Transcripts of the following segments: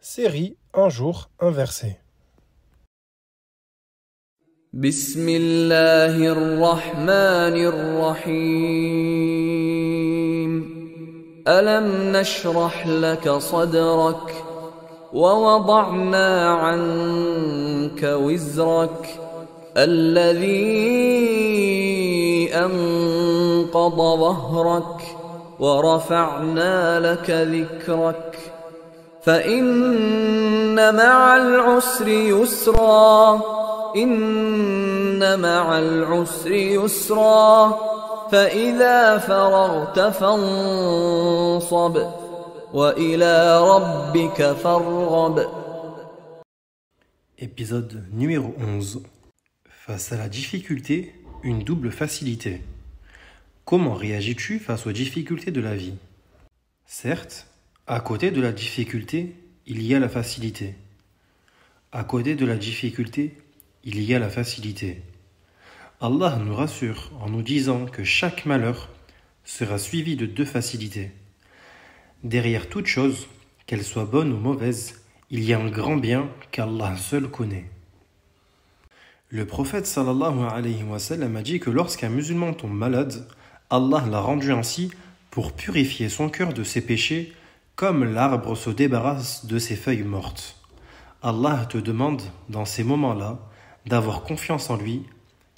Série Un jour, un verset. Bismillahir Rahmanir Rahim. Alam nashrah laka sadrak wa wada'na 'anka wizrak alladhi anqadha dhahrak wa rafa'na laka dhikrak. فإن مع العسر يسرا إن مع العسر يسرا فإذا فرغت فانصب وإلى ربك فارغب. Épisode numéro 11. Face à la difficulté, une double facilité. Comment réagis-tu face aux difficultés de la vie? Certes, à côté de la difficulté, il y a la facilité. À côté de la difficulté, il y a la facilité. Allah nous rassure en nous disant que chaque malheur sera suivi de deux facilités. Derrière toute chose, qu'elle soit bonne ou mauvaise, il y a un grand bien qu'Allah seul connaît. Le prophète sallallahu alayhi wa sallam a dit que lorsqu'un musulman tombe malade, Allah l'a rendu ainsi pour purifier son cœur de ses péchés, comme l'arbre se débarrasse de ses feuilles mortes. Allah te demande, dans ces moments-là, d'avoir confiance en lui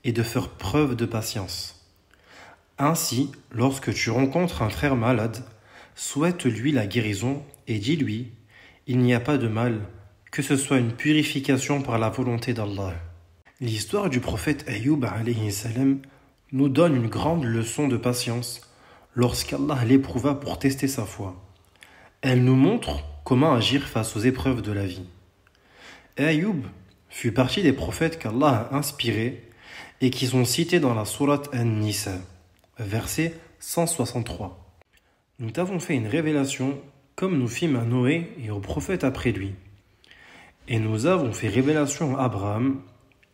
et de faire preuve de patience. Ainsi, lorsque tu rencontres un frère malade, souhaite-lui la guérison et dis-lui, il n'y a pas de mal, que ce soit une purification par la volonté d'Allah. L'histoire du prophète Ayyub alayhi salam nous donne une grande leçon de patience lorsqu'Allah l'éprouva pour tester sa foi. Elle nous montre comment agir face aux épreuves de la vie. Ayyub fut partie des prophètes qu'Allah a inspirés et qui sont cités dans la sourate An-Nisa, verset 163. Nous t'avons fait une révélation comme nous fîmes à Noé et aux prophètes après lui. Et nous avons fait révélation à Abraham,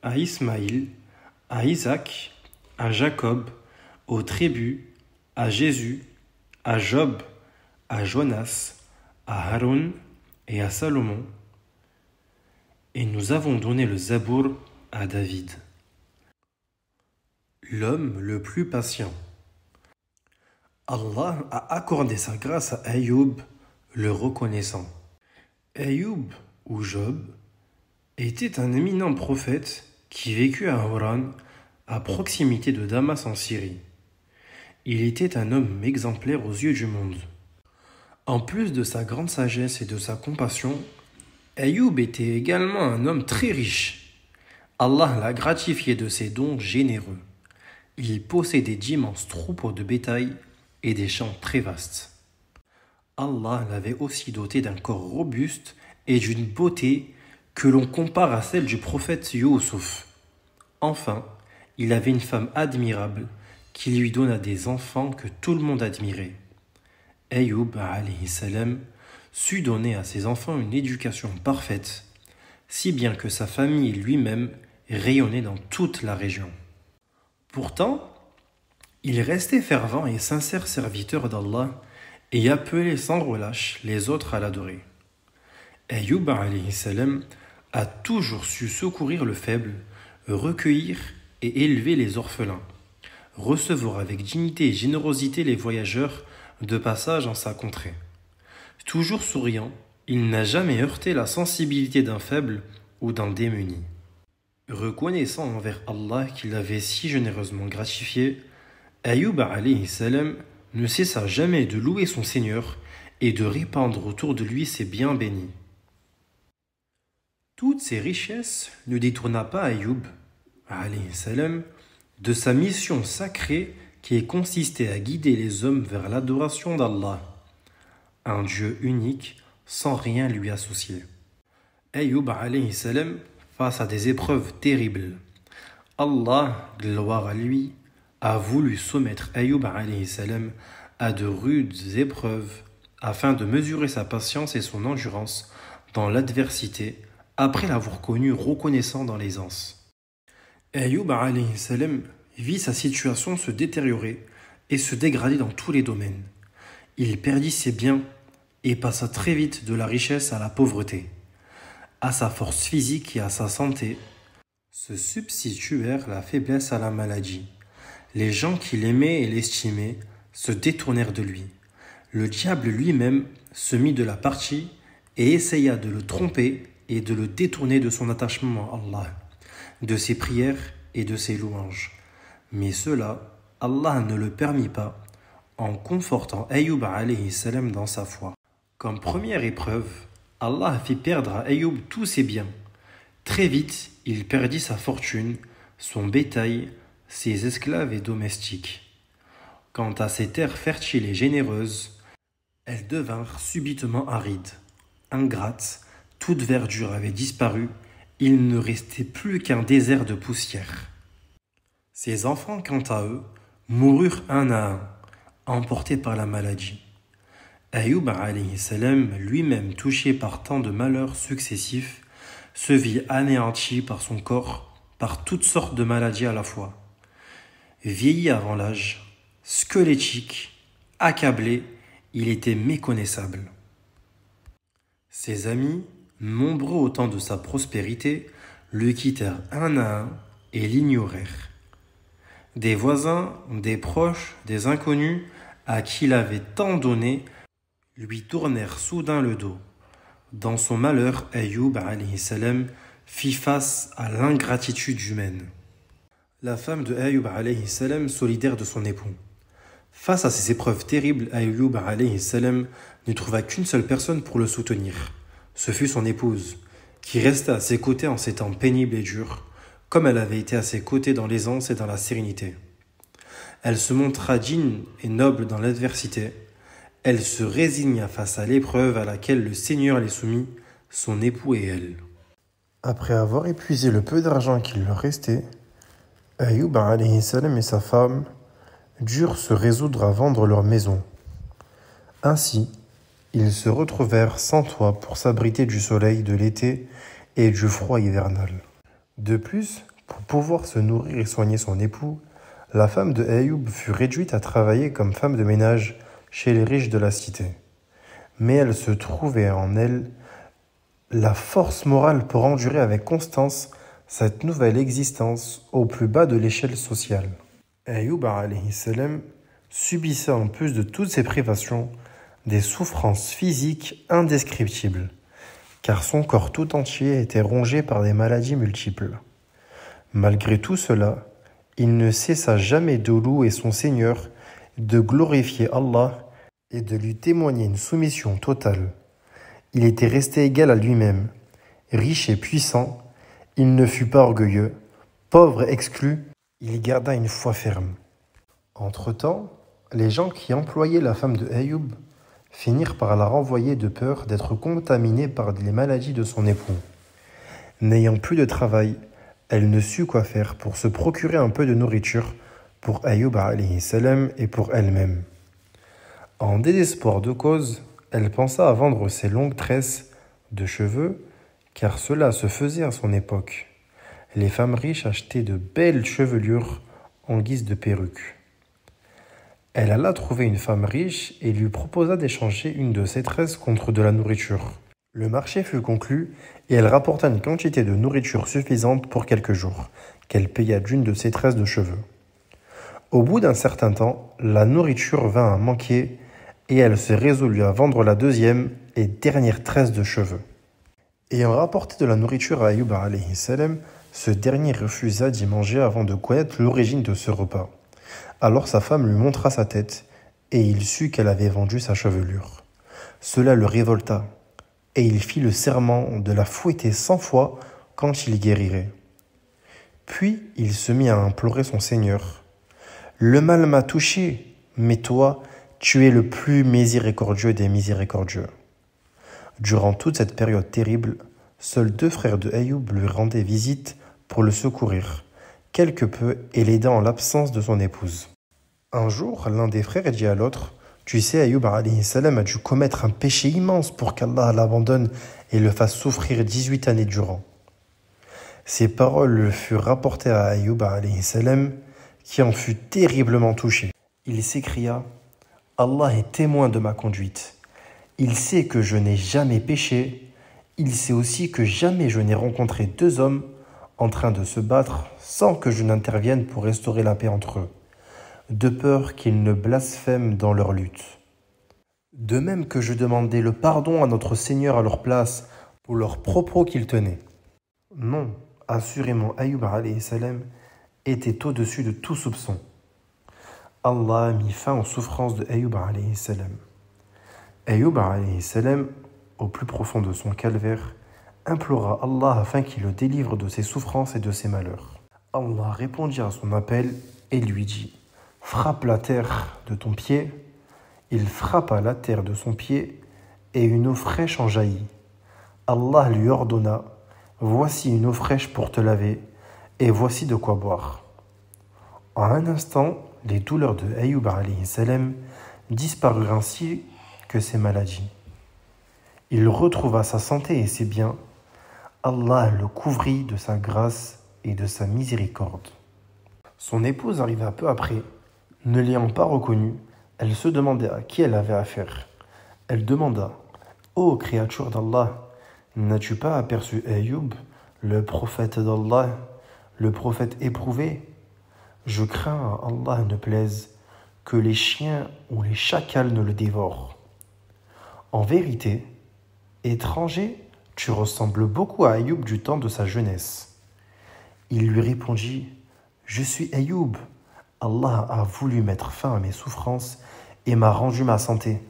à Ismaïl, à Isaac, à Jacob, aux tribus, à Jésus, à Job, à Jonas, à Haroun et à Salomon, et nous avons donné le Zabour à David. L'homme le plus patient. Allah a accordé sa grâce à Ayyub, le reconnaissant. Ayyub, ou Job, était un éminent prophète qui vécut à Haran, à proximité de Damas en Syrie. Il était un homme exemplaire aux yeux du monde. En plus de sa grande sagesse et de sa compassion, Ayyub était également un homme très riche. Allah l'a gratifié de ses dons généreux. Il possédait d'immenses troupeaux de bétail et des champs très vastes. Allah l'avait aussi doté d'un corps robuste et d'une beauté que l'on compare à celle du prophète Youssouf. Enfin, il avait une femme admirable qui lui donna des enfants que tout le monde admirait. Ayyub alayhi salam sut donner à ses enfants une éducation parfaite, si bien que sa famille et lui-même rayonnaient dans toute la région. Pourtant, il restait fervent et sincère serviteur d'Allah et appelait sans relâche les autres à l'adorer. Ayyub alayhi salam a toujours su secourir le faible, recueillir et élever les orphelins, recevoir avec dignité et générosité les voyageurs de passage en sa contrée. Toujours souriant, il n'a jamais heurté la sensibilité d'un faible ou d'un démuni. Reconnaissant envers Allah qu'il l'avait si généreusement gratifié, Ayyub alayhi salam ne cessa jamais de louer son Seigneur et de répandre autour de lui ses biens bénis. Toutes ces richesses ne détourna pas Ayyub alayhi salam de sa mission sacrée qui consistait à guider les hommes vers l'adoration d'Allah, un Dieu unique sans rien lui associer. Ayyub alayhi salam, face à des épreuves terribles, Allah, gloire à lui, a voulu soumettre Ayyub alayhi salam à de rudes épreuves afin de mesurer sa patience et son endurance dans l'adversité après l'avoir connu reconnaissant dans l'aisance. Ayoub alayhi salam vit sa situation se détériorer et se dégrader dans tous les domaines. Il perdit ses biens et passa très vite de la richesse à la pauvreté. À sa force physique et à sa santé se substituèrent la faiblesse à la maladie. Les gens qui l'aimaient et l'estimaient se détournèrent de lui. Le diable lui-même se mit de la partie et essaya de le tromper et de le détourner de son attachement à Allah, de ses prières et de ses louanges. Mais cela, Allah ne le permit pas en confortant Ayoub alayhi salam dans sa foi. Comme première épreuve, Allah fit perdre à Ayoub tous ses biens. Très vite, il perdit sa fortune, son bétail, ses esclaves et domestiques. Quant à ses terres fertiles et généreuses, elles devinrent subitement arides, ingrates, toute verdure avait disparu, il ne restait plus qu'un désert de poussière. Ses enfants, quant à eux, moururent un à un, emportés par la maladie. Ayoub alayhi salam, lui-même touché par tant de malheurs successifs, se vit anéanti par son corps, par toutes sortes de maladies à la fois. Vieilli avant l'âge, squelettique, accablé, il était méconnaissable. Ses amis, nombreux au temps de sa prospérité, le quittèrent un à un et l'ignorèrent. Des voisins, des proches, des inconnus, à qui il avait tant donné, lui tournèrent soudain le dos. Dans son malheur, Ayoub alayhi salam fit face à l'ingratitude humaine. La femme de Ayoub alayhi salam, solidaire de son époux. Face à ces épreuves terribles, Ayoub alayhi salam ne trouva qu'une seule personne pour le soutenir. Ce fut son épouse, qui resta à ses côtés en ces temps pénibles et durs, comme elle avait été à ses côtés dans l'aisance et dans la sérénité. Elle se montra digne et noble dans l'adversité. Elle se résigna face à l'épreuve à laquelle le Seigneur les soumit, son époux et elle. Après avoir épuisé le peu d'argent qu'il leur restait, Ayoub alayhi salam et sa femme durent se résoudre à vendre leur maison. Ainsi, ils se retrouvèrent sans toit pour s'abriter du soleil de l'été et du froid hivernal. De plus, pour pouvoir se nourrir et soigner son époux, la femme de Ayoub fut réduite à travailler comme femme de ménage chez les riches de la cité. Mais elle se trouvait en elle la force morale pour endurer avec constance cette nouvelle existence au plus bas de l'échelle sociale. Ayoub alayhi salam subissait en plus de toutes ces privations des souffrances physiques indescriptibles, car son corps tout entier était rongé par des maladies multiples. Malgré tout cela, il ne cessa jamais de louer son Seigneur, de glorifier Allah et de lui témoigner une soumission totale. Il était resté égal à lui-même, riche et puissant, il ne fut pas orgueilleux, pauvre et exclu, il garda une foi ferme. Entre-temps, les gens qui employaient la femme de Ayoub finirent par la renvoyer de peur d'être contaminée par les maladies de son époux. N'ayant plus de travail, elle ne sut quoi faire pour se procurer un peu de nourriture pour Ayoub alayhi salam et pour elle-même. En désespoir de cause, elle pensa à vendre ses longues tresses de cheveux, car cela se faisait à son époque. Les femmes riches achetaient de belles chevelures en guise de perruque. Elle alla trouver une femme riche et lui proposa d'échanger une de ses tresses contre de la nourriture. Le marché fut conclu et elle rapporta une quantité de nourriture suffisante pour quelques jours, qu'elle paya d'une de ses tresses de cheveux. Au bout d'un certain temps, la nourriture vint à manquer et elle se résolut à vendre la deuxième et dernière tresse de cheveux. Ayant rapporté de la nourriture à Ayoub alayhi salam, ce dernier refusa d'y manger avant de connaître l'origine de ce repas. Alors sa femme lui montra sa tête, et il sut qu'elle avait vendu sa chevelure. Cela le révolta, et il fit le serment de la fouetter 100 fois quand il guérirait. Puis il se mit à implorer son Seigneur. « Le mal m'a touché, mais toi, tu es le plus miséricordieux des miséricordieux. » Durant toute cette période terrible, seuls 2 frères de Ayoub lui rendaient visite pour le secourir, quelque peu et l'aida en l'absence de son épouse. Un jour, l'un des frères dit à l'autre, « Tu sais, Ayoub alayhi salam a dû commettre un péché immense pour qu'Allah l'abandonne et le fasse souffrir 18 années durant. » Ces paroles furent rapportées à Ayyub alayhi salam, qui en fut terriblement touché. Il s'écria: Allah est témoin de ma conduite. Il sait que je n'ai jamais péché. Il sait aussi que jamais je n'ai rencontré deux hommes en train de se battre sans que je n'intervienne pour restaurer la paix entre eux, de peur qu'ils ne blasphèment dans leur lutte. De même que je demandais le pardon à notre Seigneur à leur place pour leurs propos qu'ils tenaient. Non, assurément Ayyub alayhi salam était au-dessus de tout soupçon. Allah a mis fin aux souffrances de Ayyub alayhi salam. Ayyub alayhi salam, au plus profond de son calvaire, implora Allah afin qu'il le délivre de ses souffrances et de ses malheurs. Allah répondit à son appel et lui dit: frappe la terre de ton pied. Il frappa la terre de son pied et une eau fraîche en jaillit. Allah lui ordonna: voici une eau fraîche pour te laver et voici de quoi boire. En un instant, les douleurs de Ayyub alayhi salam disparurent ainsi que ses maladies. Il retrouva sa santé et ses biens. Allah le couvrit de sa grâce et de sa miséricorde. Son épouse arriva peu après. Ne l'ayant pas reconnu, elle se demandait à qui elle avait affaire. Elle demanda: ô créature d'Allah, n'as-tu pas aperçu Ayyub, le prophète d'Allah, le prophète éprouvé? Je crains à Allah ne plaise que les chiens ou les chacals ne le dévorent. En vérité, étranger, tu ressembles beaucoup à Ayyub du temps de sa jeunesse. Il lui répondit: je suis Ayyub. Allah a voulu mettre fin à mes souffrances et m'a rendu ma santé.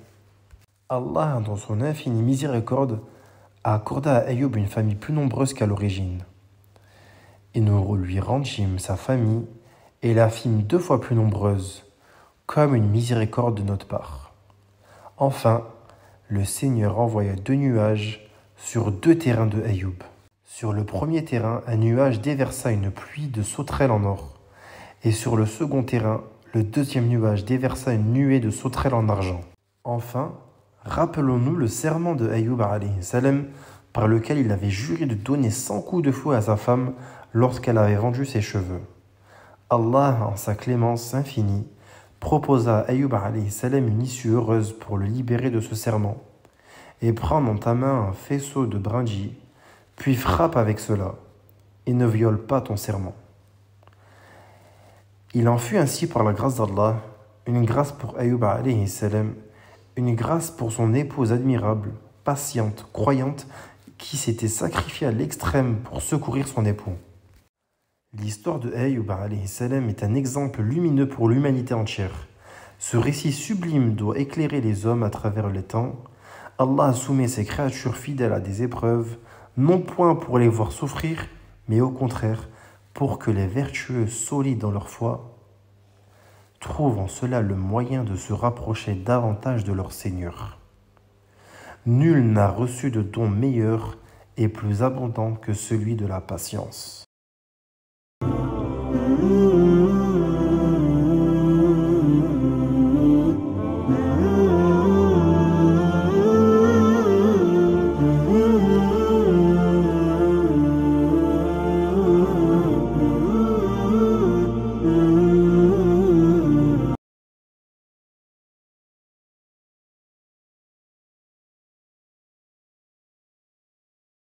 Allah, dans son infinie miséricorde, a accordé à Ayyub une famille plus nombreuse qu'à l'origine. Et nous lui rendîmes sa famille et la fîmes 2 fois plus nombreuse, comme une miséricorde de notre part. Enfin, le Seigneur envoya 2 nuages sur 2 terrains de Ayyub. Sur le premier terrain, un nuage déversa une pluie de sauterelles en or. Et sur le second terrain, le deuxième nuage déversa une nuée de sauterelles en argent. Enfin, rappelons-nous le serment de Ayyub alayhi salam par lequel il avait juré de donner 100 coups de fouet à sa femme lorsqu'elle avait vendu ses cheveux. Allah, en sa clémence infinie, proposa à Ayyub alayhi salam une issue heureuse pour le libérer de ce serment. Et prends dans ta main un faisceau de brindilles, puis frappe avec cela, et ne viole pas ton serment. Il en fut ainsi par la grâce d'Allah, une grâce pour Ayyub alayhi salam, une grâce pour son épouse admirable, patiente, croyante, qui s'était sacrifiée à l'extrême pour secourir son époux. L'histoire de Ayyub alayhi salam est un exemple lumineux pour l'humanité entière. Ce récit sublime doit éclairer les hommes à travers les temps. Allah soumet ses créatures fidèles à des épreuves, non point pour les voir souffrir, mais au contraire, pour que les vertueux solides dans leur foi trouvent en cela le moyen de se rapprocher davantage de leur Seigneur. Nul n'a reçu de don meilleur et plus abondant que celui de la patience.